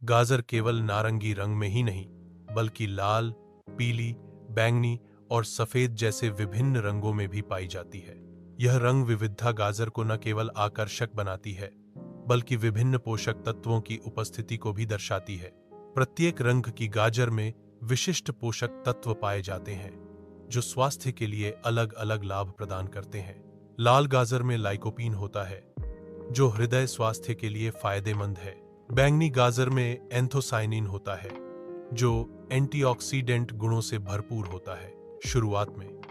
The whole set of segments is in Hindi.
गाजर केवल नारंगी रंग में ही नहीं, बल्कि लाल, पीली, बैंगनी और सफेद जैसे विभिन्न रंगों में भी पाई जाती है। यह रंग विविधता गाजर को न केवल आकर्षक बनाती है, बल्कि विभिन्न पोषक तत्वों की उपस्थिति को भी दर्शाती है। प्रत्येक रंग की गाजर में विशिष्ट पोषक तत्व पाए जाते हैं, जो स्वास्थ्य के लिए अलग अलग लाभ प्रदान करते हैं। लाल गाजर में लाइकोपीन होता है, जो हृदय स्वास्थ्य के लिए फायदेमंद है। बैंगनी गाजर में एंथोसाइनिन होता है, जो एंटीऑक्सीडेंट गुणों से भरपूर होता है। शुरुआत में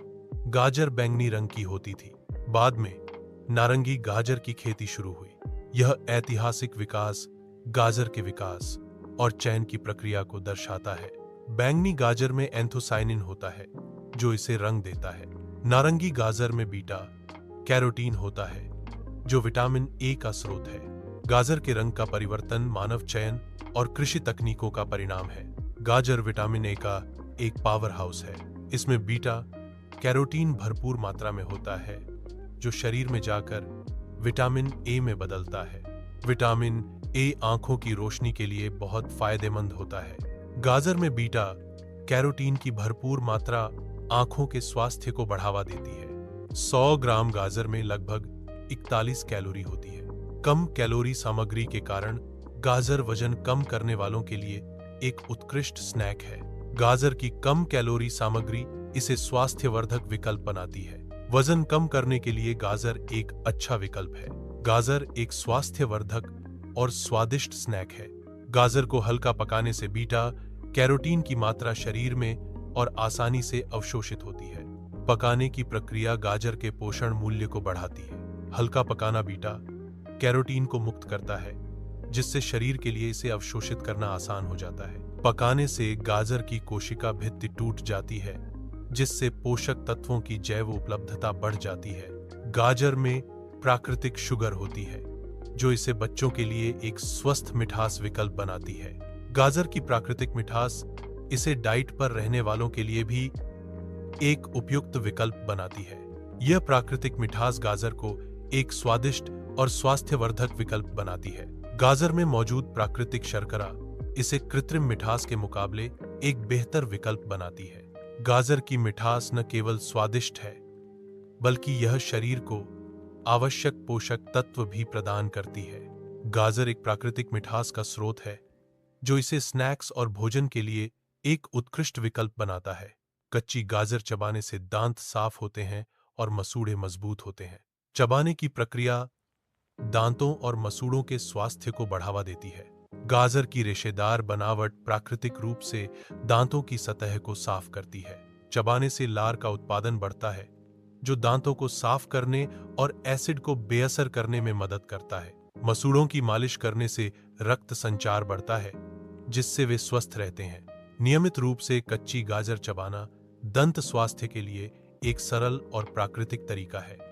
गाजर बैंगनी रंग की होती थी, बाद में नारंगी गाजर की खेती शुरू हुई। यह ऐतिहासिक विकास गाजर के विकास और चयन की प्रक्रिया को दर्शाता है। बैंगनी गाजर में एंथोसाइनिन होता है, जो इसे रंग देता है। नारंगी गाजर में बीटा कैरोटीन होता है, जो विटामिन ए का स्रोत है। गाजर के रंग का परिवर्तन मानव चयन और कृषि तकनीकों का परिणाम है। गाजर विटामिन ए का एक पावर हाउस है। इसमें बीटा कैरोटीन भरपूर मात्रा में होता है, जो शरीर में जाकर विटामिन ए में बदलता है। विटामिन ए आंखों की रोशनी के लिए बहुत फायदेमंद होता है। गाजर में बीटा कैरोटीन की भरपूर मात्रा आंखों के स्वास्थ्य को बढ़ावा देती है। 100 ग्राम गाजर में लगभग 41 कैलोरी होती है। कम कैलोरी सामग्री के कारण गाजर वजन कम करने वालों के लिए एक उत्कृष्ट स्नैक है। गाजर की कम कैलोरी सामग्री इसे स्वास्थ्यवर्धक विकल्प बनाती है। वजन कम करने के लिए गाजर एक अच्छा विकल्प है। गाजर एक स्वास्थ्यवर्धक और स्वादिष्ट स्नैक है। गाजर को हल्का पकाने से बीटा कैरोटीन की मात्रा शरीर में और आसानी से अवशोषित होती है। पकाने की प्रक्रिया गाजर के पोषण मूल्य को बढ़ाती है। हल्का पकाना बीटा कैरोटीन को मुक्त करता है, जिससे शरीर के लिए इसे अवशोषित करना आसान हो जाता है। पकाने से गाजर की कोशिका भित्ति टूट जाती है, जिससे पोषक तत्वों की जैव उपलब्धता बढ़ जाती है। गाजर में प्राकृतिक शुगर होती है, जो इसे बच्चों के लिए एक स्वस्थ मिठास विकल्प बनाती है। गाजर की प्राकृतिक मिठास इसे डाइट पर रहने वालों के लिए भी एक उपयुक्त विकल्प बनाती है। यह प्राकृतिक मिठास गाजर को एक स्वादिष्ट और स्वास्थ्यवर्धक विकल्प बनाती है। गाजर में मौजूद प्राकृतिक शर्करा इसे कृत्रिम मिठास के मुकाबले एक बेहतर विकल्प बनाती है। गाजर की मिठास न केवल स्वादिष्ट है, बल्कि यह शरीर को आवश्यक पोषक तत्व भी प्रदान करती है। गाजर एक प्राकृतिक मिठास का स्रोत है, जो इसे स्नैक्स और भोजन के लिए एक उत्कृष्ट विकल्प बनाता है। कच्ची गाजर चबाने से दांत साफ होते हैं और मसूड़े मजबूत होते हैं। चबाने की प्रक्रिया दांतों और मसूड़ों के स्वास्थ्य को बढ़ावा देती है। गाजर की रेशेदार बनावट प्राकृतिक रूप से दांतों की सतह को साफ करती है। चबाने से लार का उत्पादन बढ़ता है, जो दांतों को साफ करने और एसिड को बेअसर करने में मदद करता है। मसूड़ों की मालिश करने से रक्त संचार बढ़ता है, जिससे वे स्वस्थ रहते हैं। नियमित रूप से कच्ची गाजर चबाना दंत स्वास्थ्य के लिए एक सरल और प्राकृतिक तरीका है।